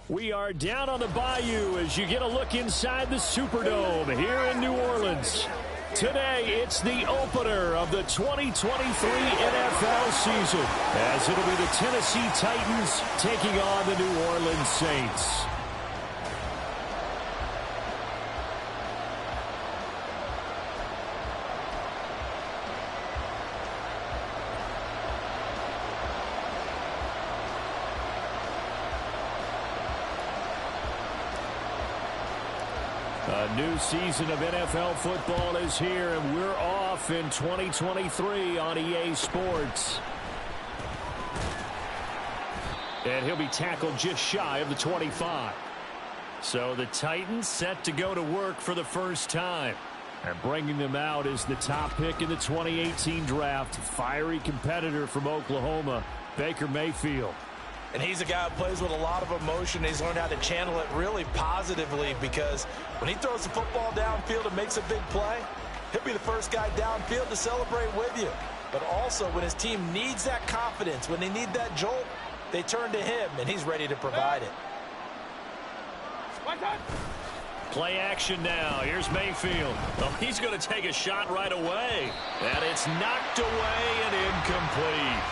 We are down on the Bayou as you get a look inside the Superdome here in New Orleans. Today, it's the opener of the 2023 NFL season, as it'll be the Tennessee Titans taking on the New Orleans Saints. A new season of NFL football is here, and we're off in 2023 on EA Sports. And he'll be tackled just shy of the 25. So the Titans set to go to work for the first time. And bringing them out is the top pick in the 2018 draft, fiery competitor from Oklahoma, Baker Mayfield. And he's a guy who plays with a lot of emotion. He's learned how to channel it really positively, because when he throws the football downfield and makes a big play, he'll be the first guy downfield to celebrate with you. But also, when his team needs that confidence, when they need that jolt, they turn to him, and he's ready to provide it. Play action now. Here's Mayfield. Oh, he's going to take a shot right away. And it's knocked away and incomplete.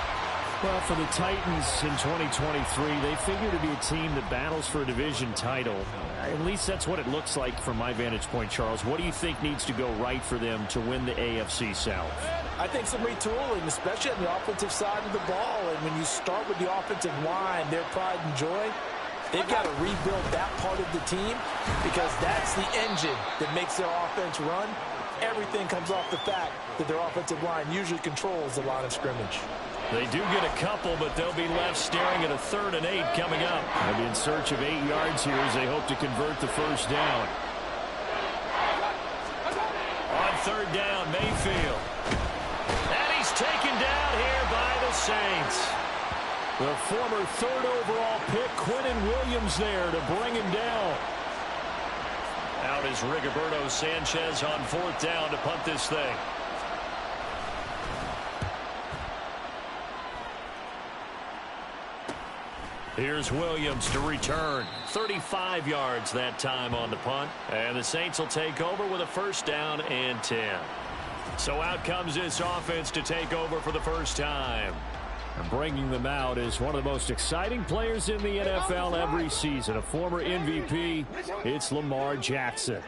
Well, for the Titans in 2023, they figure to be a team that battles for a division title. At least that's what it looks like from my vantage point, Charles. What do you think needs to go right for them to win the AFC South? I think some retooling, especially on the offensive side of the ball. And when you start with the offensive line, their pride and joy, they've got to rebuild that part of the team, because that's the engine that makes their offense run. Everything comes off the fact that their offensive line usually controls the line of scrimmage. They do get a couple, but they'll be left staring at a 3rd and 8 coming up. They'll be in search of 8 yards here as they hope to convert the first down. On 3rd down, Mayfield. And he's taken down here by the Saints. The former 3rd overall pick, Quentin Williams, there to bring him down. Out is Rigoberto Sanchez on 4th down to punt this thing. Here's Williams to return. 35 yards that time on the punt. And the Saints will take over with a 1st down and 10. So out comes this offense to take over for the first time. And bringing them out is one of the most exciting players in the NFL every season. A former MVP, it's Lamar Jackson.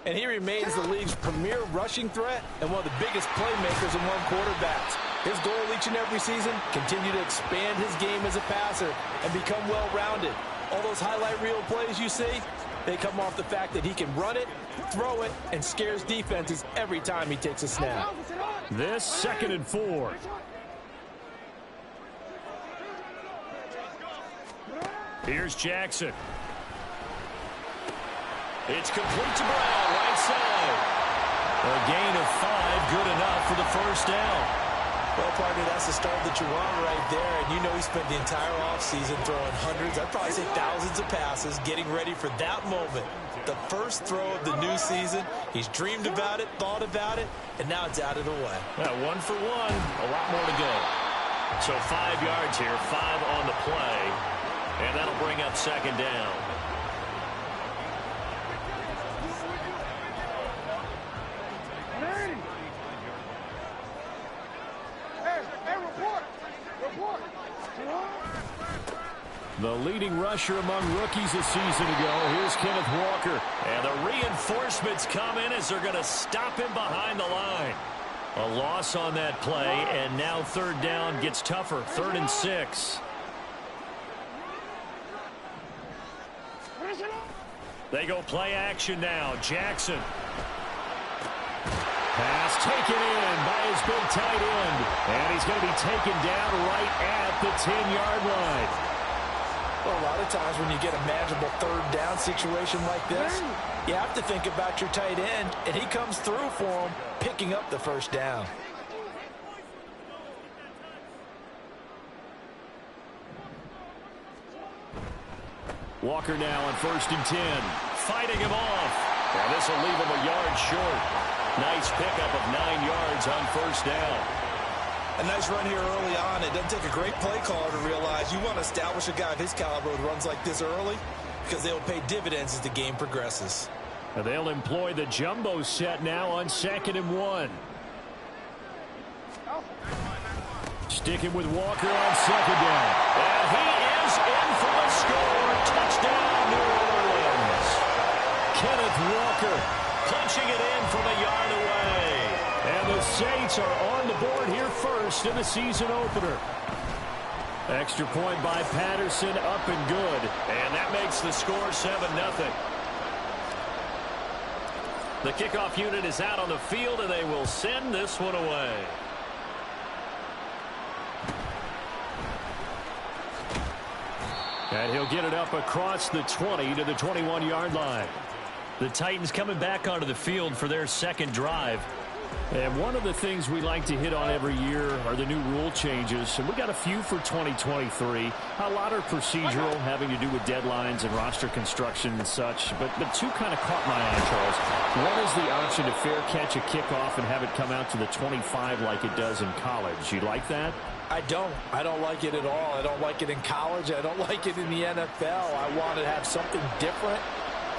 And he remains the league's premier rushing threat and one of the biggest playmakers among quarterbacks. His goal each and every season, continue to expand his game as a passer and become well-rounded. All those highlight reel plays you see, they come off the fact that he can run it, throw it, and scares defenses every time he takes a snap. This 2nd and 4. Here's Jackson. It's complete to Brown, right side. A gain of 5, good enough for the first down. Well, partner, that's the start that you want right there. And you know he spent the entire offseason throwing hundreds, I'd probably say thousands of passes, getting ready for that moment. The first throw of the new season. He's dreamed about it, thought about it, and now it's out of the way. Well, 1 for 1, a lot more to go. So 5 yards here, 5 on the play. And that'll bring up 2nd down. The leading rusher among rookies a season ago. Here's Kenneth Walker. And the reinforcements come in as they're going to stop him behind the line. A loss on that play, and now 3rd down gets tougher. 3rd and 6. They go play action now. Jackson. Pass taken in by his big tight end. And he's going to be taken down right at the 10-yard line. Well, a lot of times when you get a manageable 3rd down situation like this, you have to think about your tight end, and he comes through for him, picking up the 1st down. Walker now on 1st and 10. Fighting him off. And this will leave him a yard short. Nice pickup of 9 yards on 1st down. A nice run here early on. It doesn't take a great play caller to realize you want to establish a guy of his caliber who runs like this early. because they'll pay dividends as the game progresses. They'll employ the jumbo set now on 2nd and 1. Sticking with Walker on 2nd down. And he is in for the score. Touchdown, New Orleans. Kenneth Walker punching it in from a yard away. And the Saints are on the board here first in the season opener. Extra point by Patterson, up and good. And that makes the score 7-0. The kickoff unit is out on the field, and they will send this one away. And he'll get it up across the 20 to the 21-yard line. The Titans coming back onto the field for their second drive. And one of the things we like to hit on every year are the new rule changes. And we got a few for 2023. A lot are procedural, having to do with deadlines and roster construction and such. But two kind of caught my eye, Charles. One is the option to fair catch a kickoff and have it come out to the 25 like it does in college. You like that? I don't like it at all. I don't like it in college. I don't like it in the NFL. I want to have something different.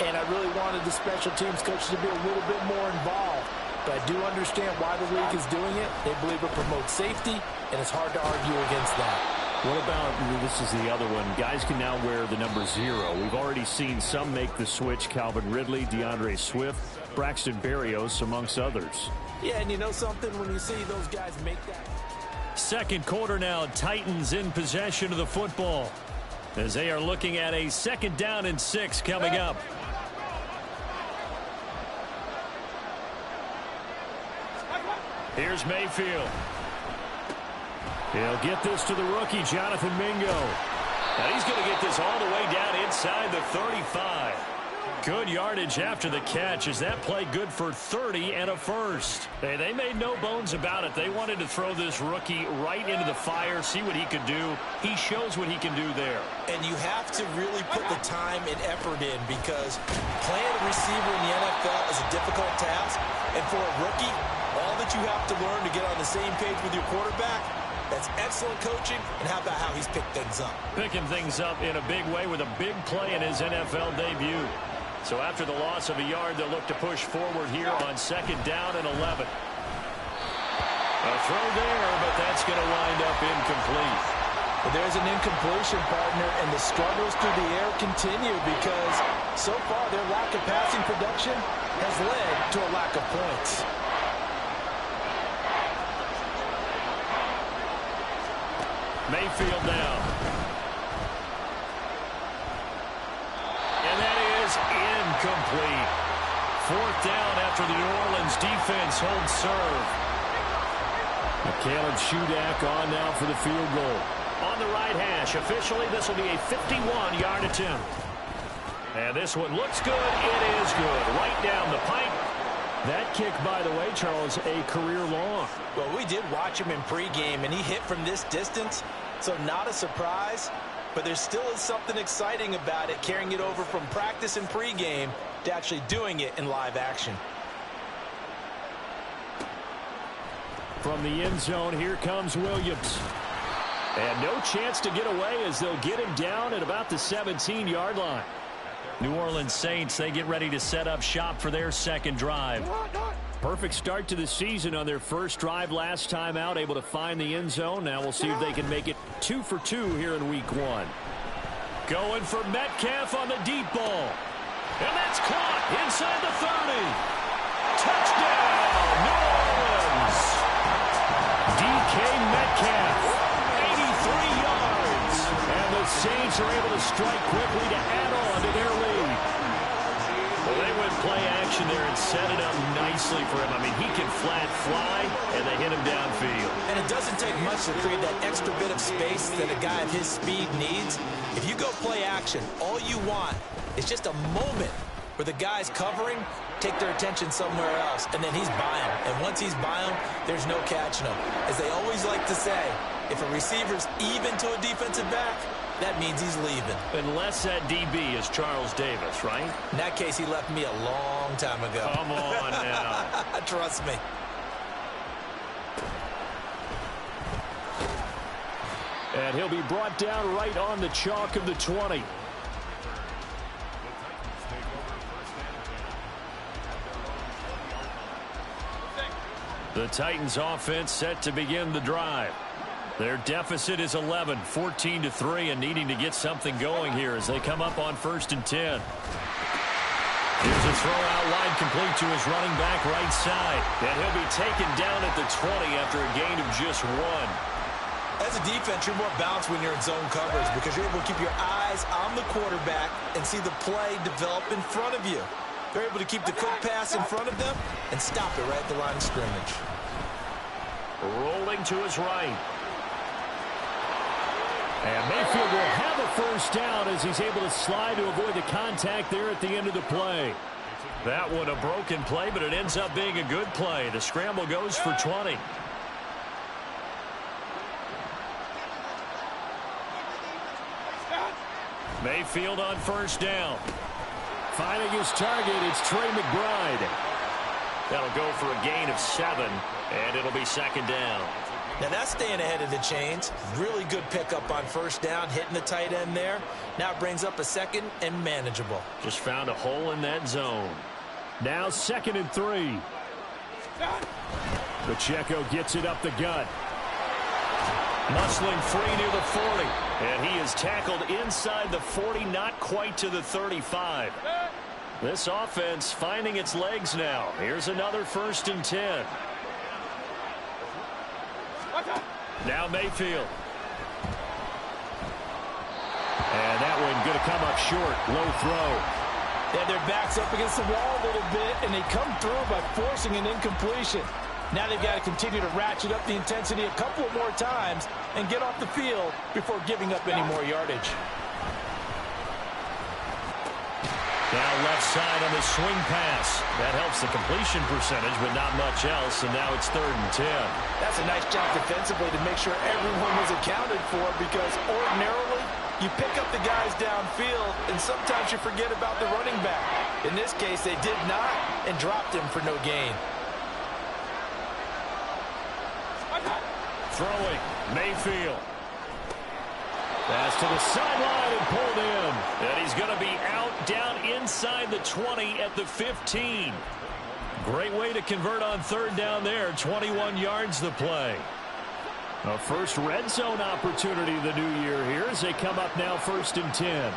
And I really wanted the special teams coach to be a little bit more involved. But I do understand why the league is doing it. They believe it promotes safety, and it's hard to argue against that. What about, this is the other one, guys can now wear the number 0. We've already seen some make the switch, Calvin Ridley, DeAndre Swift, Braxton Berrios, amongst others. Yeah, and you know something? When you see those guys make that. Second quarter now, Titans in possession of the football as they are looking at a 2nd down and 6 coming up. Here's Mayfield. He'll get this to the rookie, Jonathan Mingo. Now he's going to get this all the way down inside the 35. Good yardage after the catch. Is that play good for 30 and a first? Hey, they made no bones about it. They wanted to throw this rookie right into the fire, see what he could do. He shows what he can do there. And you have to really put the time and effort in because playing a receiver in the NFL is a difficult task. And for a rookie, all that you have to learn to get on the same page with your quarterback, that's excellent coaching. And how about how he's picked things up? Picking things up in a big way with a big play in his NFL debut. So after the loss of a yard, they'll look to push forward here on 2nd down and 11. A throw there, but that's going to wind up incomplete. But there's an incompletion, partner, and the struggles through the air continue because so far their lack of passing production has led to a lack of points. Mayfield now. And that is incomplete. 4th down after the New Orleans defense holds serve. Caleb Shudak on now for the field goal. On the right hash. Officially, this will be a 51-yard attempt. And this one looks good. It is good. Right down the pipe. That kick, by the way, Charles, a career long. Well, we did watch him in pregame, and he hit from this distance, so not a surprise. But there still is something exciting about it, carrying it over from practice and pregame to actually doing it in live action. From the end zone, here comes Williams. And no chance to get away as they'll get him down at about the 17-yard line. New Orleans Saints, they get ready to set up shop for their second drive. Perfect start to the season on their first drive last time out, able to find the end zone. Now we'll see if they can make it 2 for 2 here in week 1. Going for Metcalf on the deep ball. And that's caught inside the 30. Touchdown, New Orleans. DK Metcalf, 83 yards. And the Saints are able to strike quickly to add on to their lead. Well, they went play action there and set it up nicely for him. I mean, he can flat fly, and they hit him downfield. And it doesn't take much to create that extra bit of space that a guy of his speed needs. If you go play action, all you want is just a moment where the guy's covering, take their attention somewhere else, and then he's by him. And once he's by him, there's no catching him. As they always like to say, if a receiver's even to a defensive back, that means he's leaving. Unless that DB is Charles Davis, right? In that case, he left me a long time ago. Come on now. Trust me. And he'll be brought down right on the chalk of the 20. The Titans offense set to begin the drive. Their deficit is 11, 14-3, and needing to get something going here as they come up on 1st and 10. Here's a throw out wide, complete to his running back right side. And he'll be taken down at the 20 after a gain of just 1. As a defense, you're more balanced when you're in zone coverage because you're able to keep your eyes on the quarterback and see the play develop in front of you. They're able to keep the quick pass in front of them and stop it right at the line of scrimmage. Rolling to his right. And Mayfield will have a first down as he's able to slide to avoid the contact there at the end of the play. That one a broken play, but it ends up being a good play. The scramble goes for 20. Mayfield on first down. Finding his target, it's Trey McBride. That'll go for a gain of 7, and it'll be 2nd down. Now that's staying ahead of the chains. Really good pickup on first down, hitting the tight end there. Now it brings up a 2nd and manageable. Just found a hole in that zone. Now 2nd and 3. Pacheco gets it up the gut. Muscling free near the 40. And he is tackled inside the 40, not quite to the 35. This offense finding its legs now. Here's another 1st and 10. Now Mayfield. And that one going to come up short. Low throw. They have their backs up against the wall a little bit, and they come through by forcing an incompletion. Now they've got to continue to ratchet up the intensity a couple of more times and get off the field before giving up any more yardage. Now left side on the swing pass. That helps the completion percentage, but not much else, and now it's 3rd and 10. That's a nice job defensively to make sure everyone was accounted for because ordinarily you pick up the guys downfield, and sometimes you forget about the running back. In this case, they did not and dropped him for no gain. Throwing, Mayfield. Pass to the sideline and pulled in. And he's going to be out down inside the 20 at the 15. Great way to convert on 3rd down there. 21 yards the play. A first red zone opportunity the new year here as they come up now 1st and 10.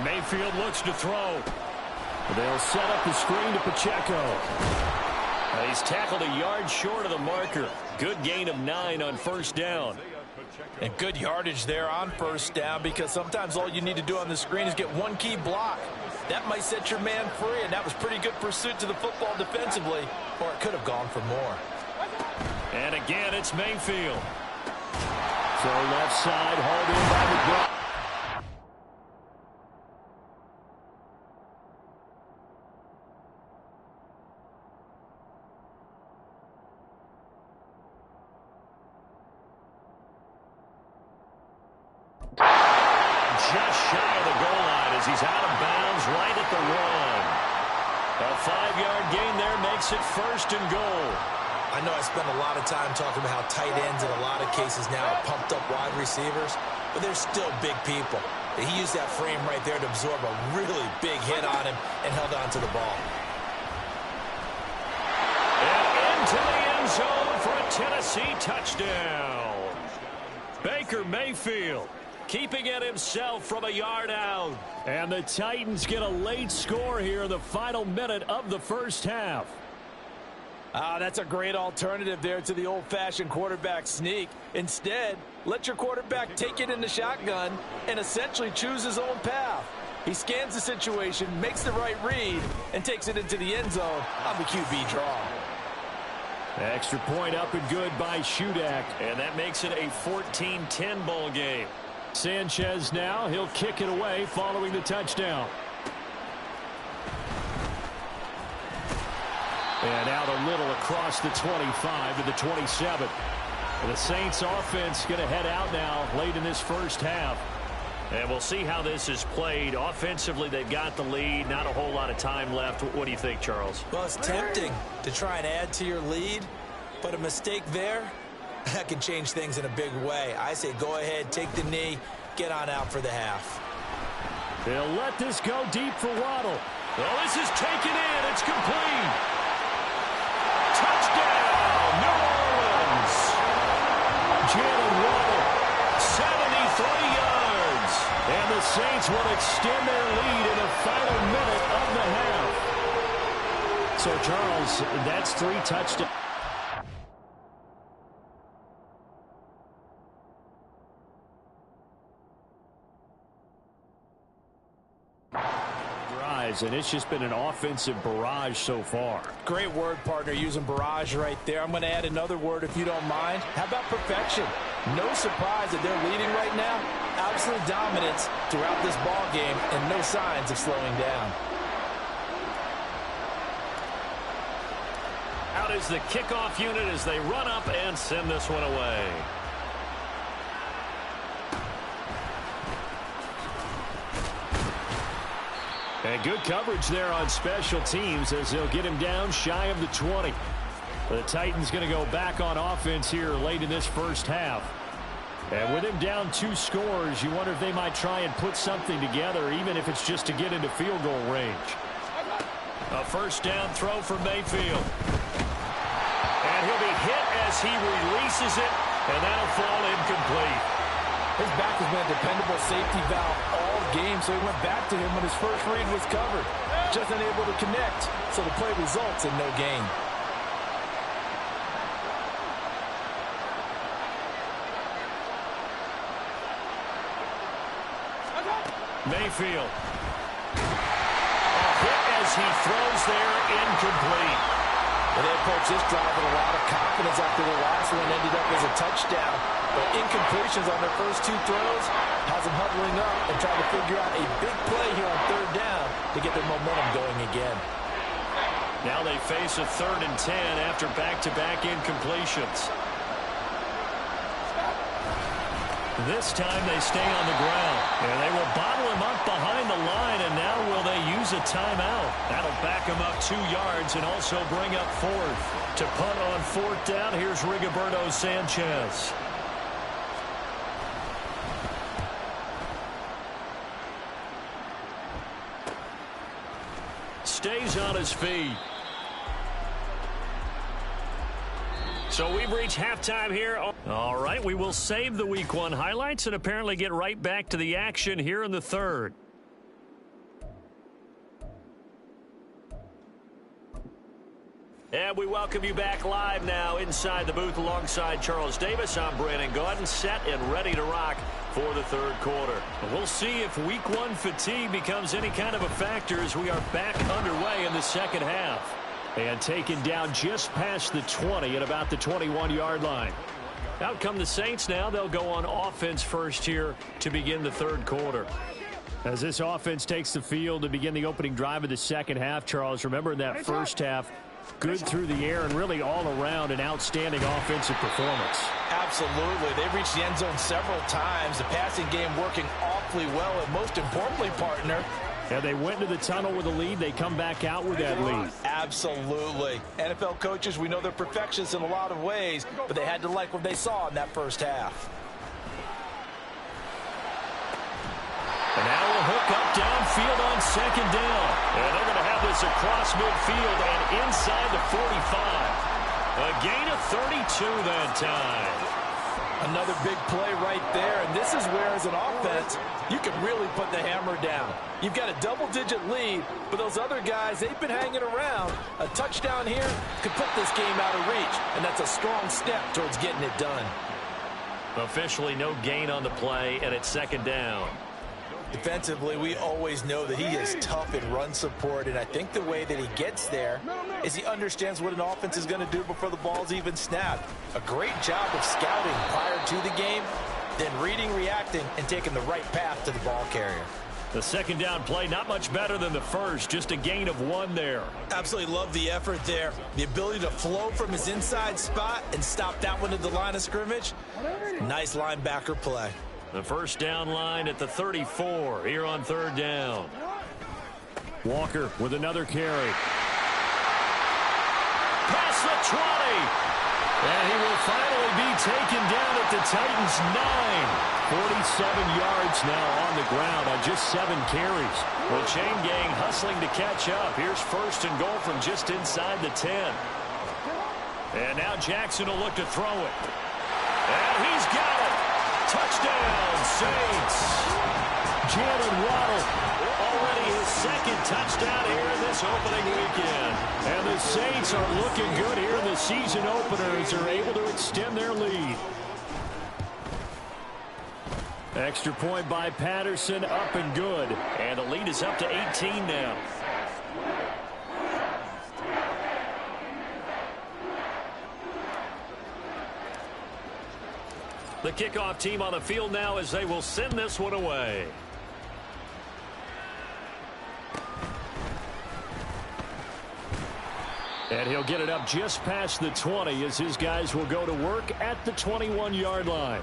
Mayfield looks to throw. They'll set up the screen to Pacheco. He's tackled a yard short of the marker. Good gain of 9 on 1st down. And good yardage there on 1st down because sometimes all you need to do on the screen is get one key block. That might set your man free, and that was pretty good pursuit to the football defensively, or it could have gone for more. And again, it's Mayfield. So left side, hauled in by McBride. Just shy of the goal line as he's out of bounds right at the 1. A 5-yard gain there makes it 1st and goal. I know I spend a lot of time talking about how tight ends in a lot of cases now are pumped up wide receivers, but they're still big people. He used that frame right there to absorb a really big hit on him and held on to the ball. And into the end zone for a Tennessee touchdown. Baker Mayfield keeping it himself from a yard out. And the Titans get a late score here in the final minute of the 1st half. That's a great alternative there to the old-fashioned quarterback sneak. Instead, let your quarterback take it in the shotgun and essentially choose his own path. He scans the situation, makes the right read, and takes it into the end zone on the QB draw. Extra point up and good by Shudak. And that makes it a 14-10 ball game. Sanchez now, he'll kick it away following the touchdown. And out a little across the 25 to the 27. The Saints offense going to head out now late in this 1st half. And we'll see how this is played. Offensively, they've got the lead. Not a whole lot of time left. What do you think, Charles? Well, it's tempting to try and add to your lead, but a mistake there, that can change things in a big way. I say go ahead, take the knee, get on out for the half. They'll let this go deep for Waddle. Well, this is taken in. It's complete. the Saints will extend their lead in the final minute of the half. So, Charles, that's 3 touchdowns. And it's just been an offensive barrage so far. Great word, partner, using barrage right there. I'm going to add another word if you don't mind. How about perfection? No surprise that they're leading right now. Absolute dominance throughout this ball game and no signs of slowing down. Out is the kickoff unit as they run up and send this one away. And good coverage there on special teams as they'll get him down shy of the 20. The Titans going to go back on offense here late in this first half. And with him down 2 scores, you wonder if they might try and put something together, even if it's just to get into field goal range. A first down throw for Mayfield. And he'll be hit as he releases it, and that'll fall incomplete. His back has been a dependable safety valve all game, so he went back to him when his first read was covered. Just unable to connect, so the play results in no gain. Mayfield. A hit as he throws there, incomplete. They approach this drive with a lot of confidence after the last one ended up as a touchdown. But incompletions on their first 2 throws has them huddling up and trying to figure out a big play here on 3rd down to get their momentum going again. Now they face a 3rd and 10 after back-to-back incompletions. This time they stay on the ground. And they will bottle him up behind the line, and now will they use a timeout? That'll back him up 2 yards and also bring up 4th. To punt on 4th down, here's Rigoberto Sanchez. Stays on his feet. So we've reached halftime here. All right, we will save the Week 1 highlights and apparently get right back to the action here in the 3rd. And we welcome you back live now inside the booth alongside Charles Davis. I'm Brandon Gaudin, set and ready to rock for the 3rd quarter. We'll see if Week 1 fatigue becomes any kind of a factor as we are back underway in the 2nd half. And taken down just past the 20 at about the 21-yard line. Out come the Saints now. They'll go on offense first here to begin the 3rd quarter. As this offense takes the field to begin the opening drive of the 2nd half, Charles, remember in that first half, good through the air and really all around an outstanding offensive performance. Absolutely. They've reached the end zone several times. The passing game working awfully well, and most importantly, partner, and they went to the tunnel with a lead. They come back out with that lead. Absolutely. NFL coaches, we know they're perfectionists in a lot of ways, but they had to like what they saw in that first half. And now we'll hook up downfield on 2nd down. And they're going to have this across midfield and inside the 45. A gain of 32 that time. Another big play right there, and this is where, as an offense, you can really put the hammer down. You've got a double-digit lead, but those other guys, they've been hanging around. A touchdown here could put this game out of reach, and that's a strong step towards getting it done. Officially no gain on the play, and it's 2nd down. Defensively, we always know that he is tough in run support, and I think the way that he gets there is he understands what an offense is going to do before the ball's even snapped. A great job of scouting prior to the game, then reading, reacting, and taking the right path to the ball carrier. The 2nd down play, not much better than the first, just a gain of 1 there. Absolutely love the effort there. The ability to flow from his inside spot and stop that one at the line of scrimmage. Nice linebacker play. The first down line at the 34 here on 3rd down. Walker with another carry. Past the 20. And he will finally be taken down at the Titans' 9. 47 yards now on the ground on just 7 carries. The chain gang hustling to catch up. Here's 1st and goal from just inside the 10. And now Jackson will look to throw it. And he's got it. Touchdown, Saints. Jalen Waddle. Already his second touchdown here in this opening weekend. And the Saints are looking good here in the season opener as they're able to extend their lead. Extra point by Patterson, up and good. And the lead is up to 18 now. The kickoff team on the field now as they will send this one away. And he'll get it up just past the 20 as his guys will go to work at the 21-yard line.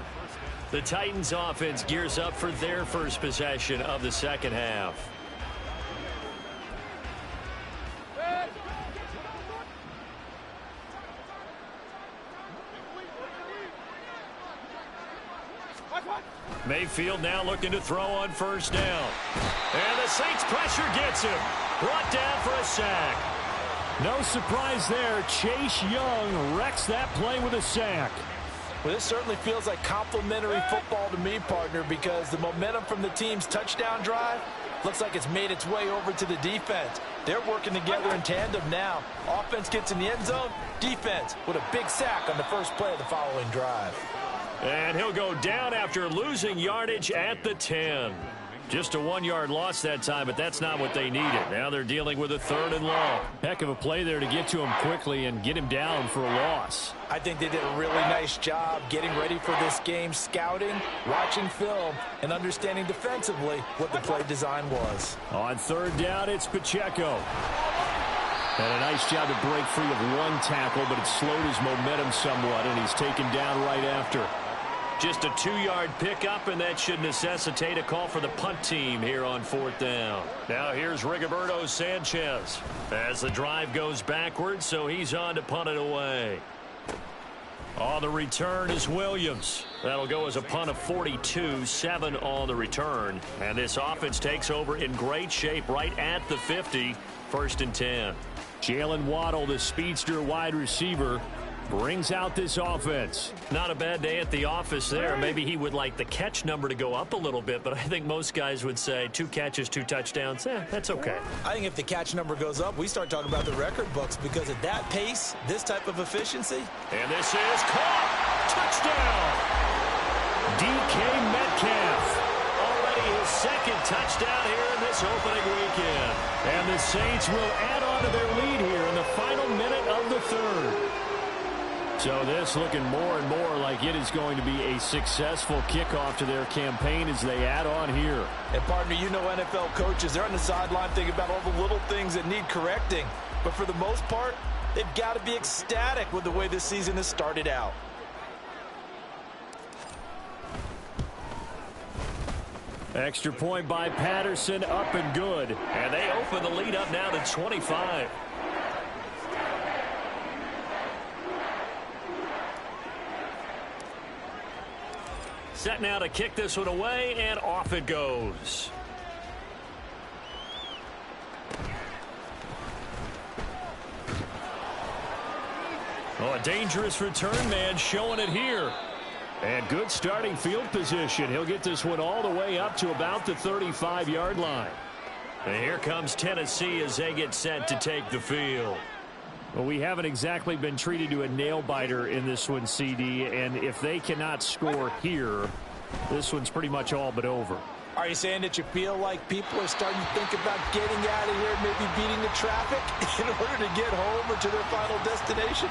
The Titans offense gears up for their first possession of the second half. Mayfield now looking to throw on first down. And the Saints pressure gets him. Brought down for a sack. No surprise there. Chase Young wrecks that play with a sack. Well, this certainly feels like complimentary football to me, partner, because the momentum from the team's touchdown drive looks like it's made its way over to the defense. They're working together in tandem now. Offense gets in the end zone. Defense with a big sack on the first play of the following drive. And he'll go down after losing yardage at the 10. Just a 1-yard loss that time, but that's not what they needed. Now they're dealing with a 3rd and long. Heck of a play there to get to him quickly and get him down for a loss. I think they did a really nice job getting ready for this game, scouting, watching film, and understanding defensively what the play design was. On 3rd down, it's Pacheco. And a nice job to break free of one tackle, but it slowed his momentum somewhat, and he's taken down right after. Just a 2-yard pickup, and that should necessitate a call for the punt team here on 4th down. Now here's Rigoberto Sanchez as the drive goes backwards, so he's on to punt it away. On the return is Williams. That'll go as a punt of 42, 7 on the return. And this offense takes over in great shape right at the 50, 1st and 10. Jalen Waddle, the speedster wide receiver, brings out this offense. Not a bad day at the office there. Maybe he would like the catch number to go up a little bit, but I think most guys would say 2 catches, 2 touchdowns. That's okay. I think if the catch number goes up, we start talking about the record books, because at that pace, this type of efficiency. And this is caught. Touchdown. DK Metcalf. Already his 2nd touchdown here in this opening weekend. And the Saints will add on to their lead here in the final minute of the 3rd. So this looking more and more like it is going to be a successful kickoff to their campaign as they add on here. And partner, you know NFL coaches, they're on the sideline thinking about all the little things that need correcting. But for the most part, they've got to be ecstatic with the way this season has started out. Extra point by Patterson, up and good. And they open the lead up now to 25. Set now to kick this one away, and off it goes. Oh, a dangerous return man showing it here. And good starting field position. He'll get this one all the way up to about the 35-yard line. And here comes Tennessee as they get set to take the field. Well, we haven't exactly been treated to a nail-biter in this one, CD, and if they cannot score here, this one's pretty much all but over. Are you saying that you feel like people are starting to think about getting out of here, maybe beating the traffic in order to get home or to their final destination?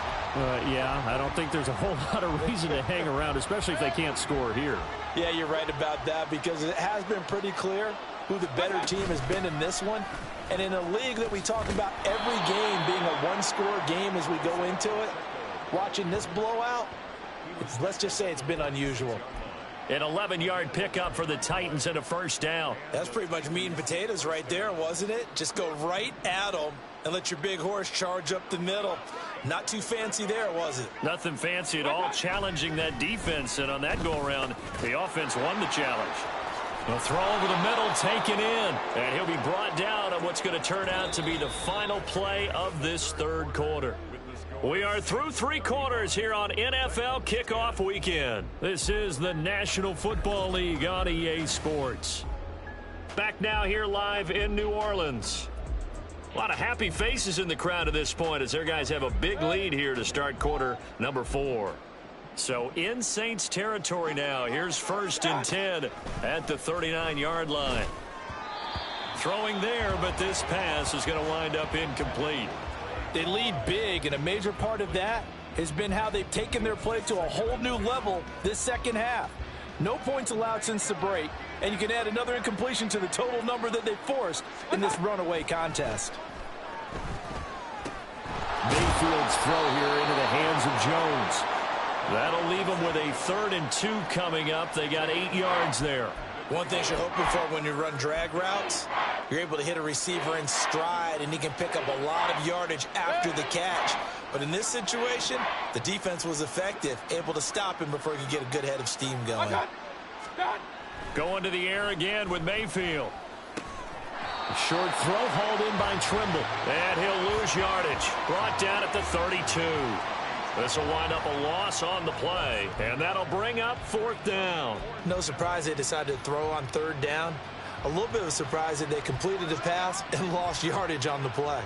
Yeah, I don't think there's a whole lot of reason to hang around, especially if they can't score here. Yeah, you're right about that, because it has been pretty clear who the better team has been in this one. And in a league that we talk about every game being a one-score game as we go into it, watching this blowout, let's just say it's been unusual. An 11-yard pickup for the Titans and a 1st down. That's pretty much meat and potatoes right there, wasn't it? Just go right at them and let your big horse charge up the middle. Not too fancy there, was it? Nothing fancy at all, challenging that defense. And on that go-around, the offense won the challenge. A throw over the middle, taken in. And he'll be brought down on what's going to turn out to be the final play of this 3rd quarter. We are through 3 quarters here on NFL Kickoff Weekend. This is the National Football League on EA Sports. Back now here live in New Orleans. A lot of happy faces in the crowd at this point as their guys have a big lead here to start quarter number 4. So in Saints territory now. Here's 1st and 10 at the 39-yard line. Throwing there, but this pass is going to wind up incomplete. They lead big, and a major part of that has been how they've taken their play to a whole new level this second half. No points allowed since the break, and you can add another incompletion to the total number that they forced in this runaway contest. Mayfield's throw here into the hands of Jones. That'll leave them with a 3rd and 2 coming up. They got 8 yards there. One thing you're hoping for when you run drag routes, you're able to hit a receiver in stride, and he can pick up a lot of yardage after the catch. But in this situation, the defense was effective, able to stop him before he could get a good head of steam going. Going to the air again with Mayfield. A short throw hauled in by Trimble. And he'll lose yardage. Brought down at the 32. This will wind up a loss on the play, and that'll bring up 4th down. No surprise they decided to throw on 3rd down. A little bit of a surprise that they completed the pass and lost yardage on the play.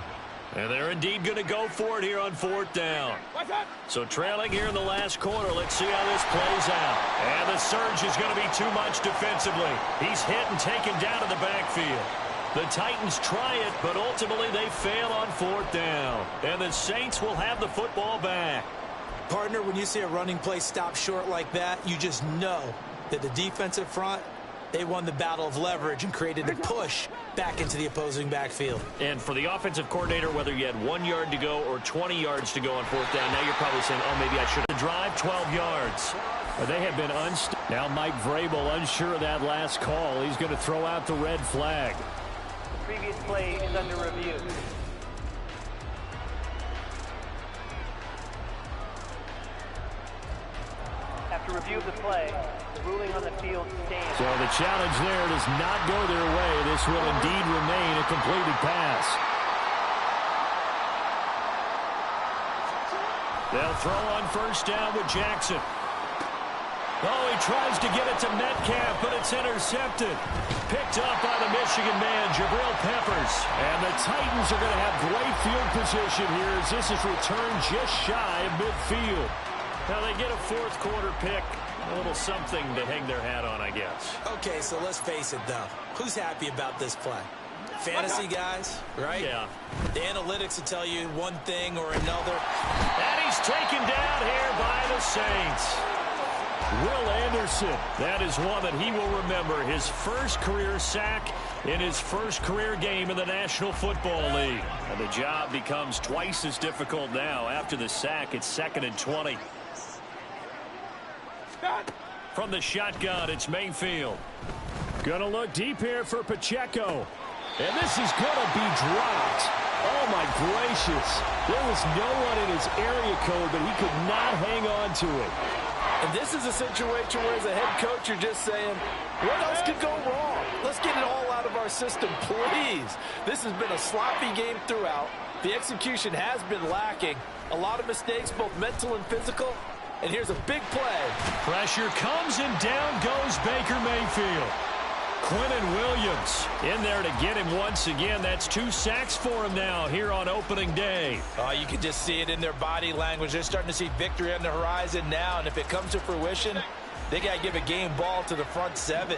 And they're indeed going to go for it here on 4th down. So trailing here in the last quarter, let's see how this plays out. And the surge is going to be too much defensively. He's hit and taken down to the backfield. The Titans try it, but ultimately they fail on 4th down. And the Saints will have the football back. Partner, when you see a running play stop short like that, you just know that the defensive front, they won the battle of leverage and created a push back into the opposing backfield. And for the offensive coordinator, whether you had 1 yard to go or 20 yards to go on 4th down, now you're probably saying, oh, maybe I should have drive 12 yards. But they have been unstuck. Now Mike Vrabel unsure of that last call. He's going to throw out the red flag. The previous play is under review. After review of the play, the ruling on the field stands. So the challenge there does not go their way. This will indeed remain a completed pass. They'll throw on 1st down with Jackson. Oh, he tries to get it to Metcalf, but it's intercepted. Picked up by the Michigan man, Jabril Peppers. And the Titans are going to have great field position here as this is returned just shy of midfield. Now they get a 4th quarter pick. A little something to hang their hat on, I guess. Okay, so let's face it, though. Who's happy about this play? Fantasy guys, right? Yeah. The analytics will tell you one thing or another. And he's taken down here by the Saints. Will Anderson, that is one that he will remember. His first career sack in his first career game in the National Football League. And the job becomes twice as difficult now. After the sack, it's 2nd and 20. From the shotgun, it's Mayfield. Gonna look deep here for Pacheco. And this is gonna be dropped. Oh, my gracious. There was no one in his area code, but he could not hang on to it. And this is a situation where as a head coach you're just saying, what else could go wrong? Let's get it all out of our system, please. This has been a sloppy game throughout. The execution has been lacking. A lot of mistakes, both mental and physical. And here's a big play. Pressure comes and down goes Baker Mayfield. Quinnen Williams in there to get him once again. That's 2 sacks for him now here on opening day. Oh, you can just see it in their body language. They're starting to see victory on the horizon now. And if it comes to fruition, they got to give a game ball to the front 7.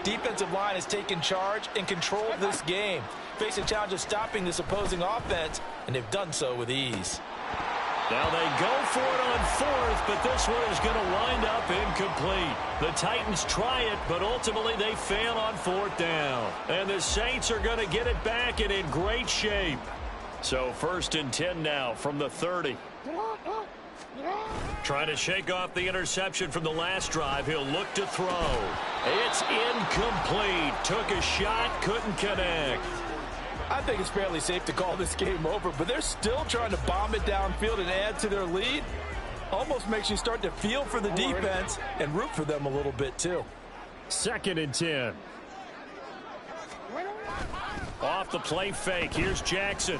Defensive line has taken charge and controlled this game. Facing a challenge of stopping this opposing offense, and they've done so with ease. Now they go for it on 4th, but this one is going to wind up incomplete. The Titans try it, but ultimately they fail on 4th down. And the Saints are going to get it back and in great shape. So 1st and 10 now from the 30. Trying to shake off the interception from the last drive. He'll look to throw. It's incomplete. Took a shot, couldn't connect. I think it's fairly safe to call this game over, but they're still trying to bomb it downfield and add to their lead. Almost makes you start to feel for the defense and root for them a little bit too. 2nd and 10. Off the play fake. Here's Jackson.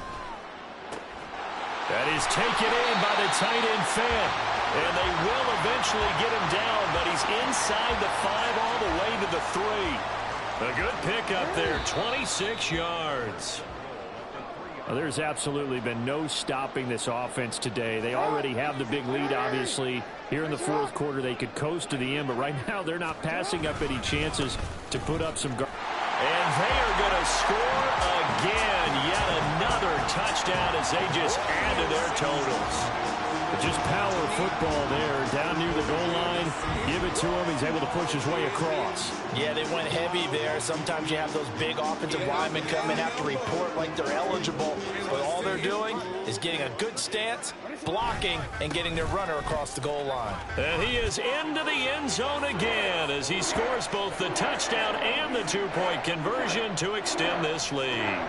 That is taken in by the tight end Fant. And they will eventually get him down, but he's inside the 5 all the way to the 3. A good pickup there, 26 yards. Well, there's absolutely been no stopping this offense today. They already have the big lead, obviously. Here in the fourth quarter, they could coast to the end, but right now they're not passing up any chances to put up some. And they are going to score again. Yet another touchdown as they just add to their totals. But just power football there. Down near the goal line. Give it to him. He's able to push his way across. Yeah, they went heavy there. Sometimes you have those big offensive linemen come in, have to report like they're eligible. But all they're doing is getting a good stance, blocking, and getting their runner across the goal line. And he is into the end zone again as he scores both the touchdown and the two-point conversion to extend this lead.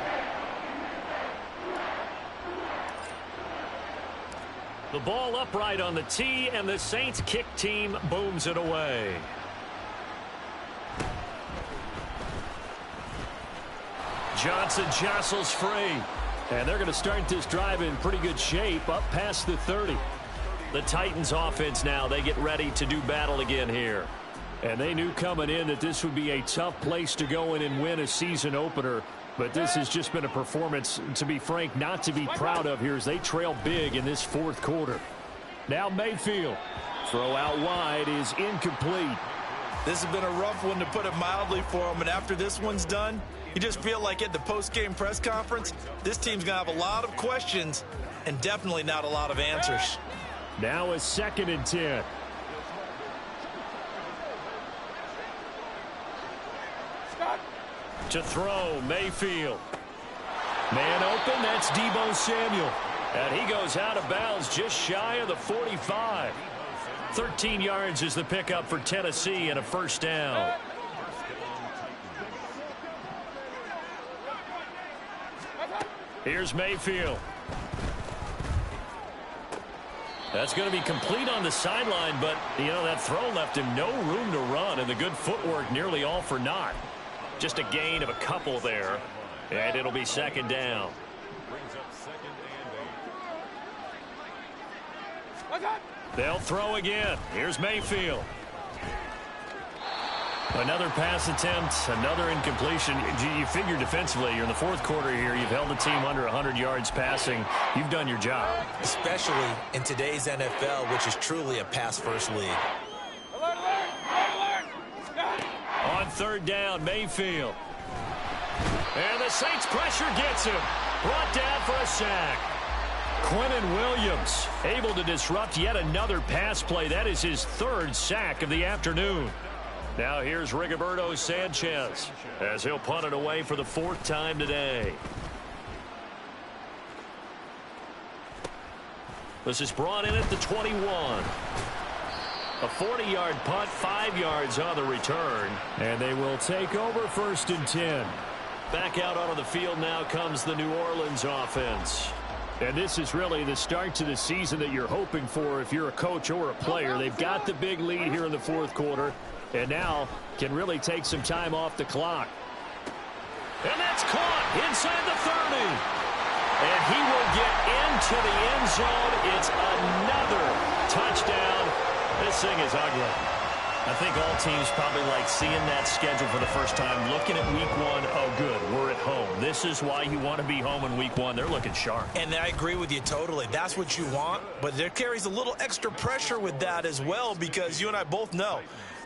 The ball upright on the tee, and the Saints kick team booms it away. Johnson jostles free. And they're going to start this drive in pretty good shape up past the 30. The Titans offense now, they get ready to do battle again here. And they knew coming in that this would be a tough place to go in and win a season opener. But this has just been a performance, to be frank, not to be proud of here as they trail big in this fourth quarter. Now Mayfield. Throw out wide is incomplete. This has been a rough one, to put it mildly, for him. And after this one's done, you just feel like at the post-game press conference, this team's going to have a lot of questions and definitely not a lot of answers. Now a 2nd and 10. To throw, Mayfield. Man open, that's Deebo Samuel. And he goes out of bounds just shy of the 45. 13 yards is the pickup for Tennessee and a first down. Here's Mayfield. That's going to be complete on the sideline, but, you know, that throw left him no room to run, and the good footwork nearly all for naught. Just a gain of a couple there, and it'll be 2nd down. They'll throw again. Here's Mayfield. Another pass attempt, another incompletion. You figure defensively, you're in the fourth quarter here. You've held the team under 100 yards passing. You've done your job. Especially in today's NFL, which is truly a pass-first league. On 3rd down, Mayfield. And the Saints pressure gets him. Brought down for a sack. Quinnen Williams able to disrupt yet another pass play. That is his 3rd sack of the afternoon. Now here's Rigoberto Sanchez as he'll punt it away for the 4th time today. This is brought in at the 21. A 40-yard punt, 5 yards on the return. And they will take over 1st and 10. Back out onto the field now comes the New Orleans offense. And this is really the start to the season that you're hoping for if you're a coach or a player. They've got the big lead here in the fourth quarter, and now can really take some time off the clock. And that's caught inside the 30. And he will get into the end zone. It's another touchdown. This thing is ugly. I think all teams probably like seeing that schedule for the first time, looking at week 1. Oh, good, we're at home. This is why you want to be home in week 1. They're looking sharp. And I agree with you totally. That's what you want, but there carries a little extra pressure with that as well, because you and I both know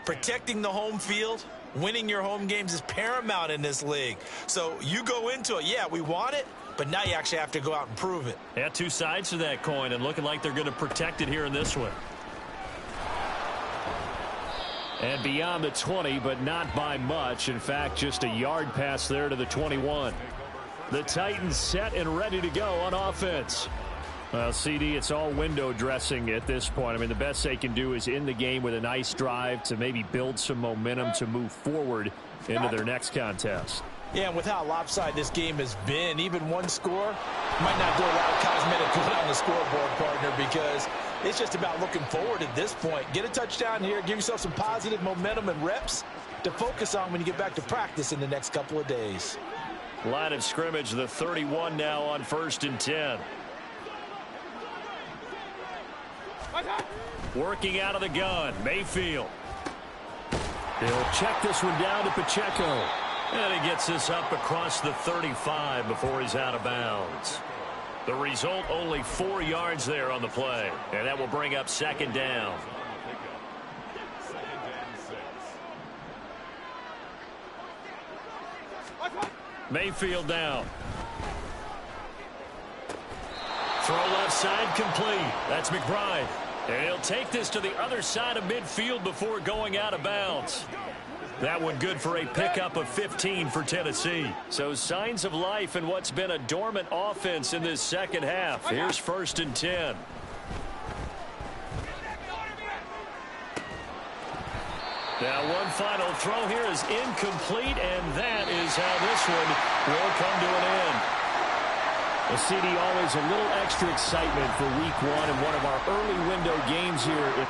protecting the home field, winning your home games is paramount in this league. So you go into it, yeah, we want it, but now you actually have to go out and prove it. Yeah, 2 sides to that coin, and looking like they're going to protect it here in this one. And beyond the 20, but not by much. In fact, just a yard pass there to the 21. The Titans set and ready to go on offense. Well, CD, it's all window dressing at this point. I mean, the best they can do is end the game with a nice drive to maybe build some momentum to move forward into their next contest. Yeah, and with how lopsided this game has been, even one score might not do a lot of cosmetic good on the scoreboard, partner, because it's just about looking forward at this point. Get a touchdown here, give yourself some positive momentum and reps to focus on when you get back to practice in the next couple of days. Line of scrimmage, the 31 now on 1st and 10. Working out of the gun, Mayfield. They'll check this one down to Pacheco. And he gets this up across the 35 before he's out of bounds. The result, only 4 yards there on the play. And that will bring up second down. Mayfield down. Throw left side complete. That's McBride. And he'll take this to the other side of midfield before going out of bounds. That one good for a pickup of 15 for Tennessee. So signs of life in what's been a dormant offense in this second half. Here's 1st and 10. Now one final throw here is incomplete, and that is how this one will come to an end. Well, CD, always a little extra excitement for week 1 in one of our early window games here.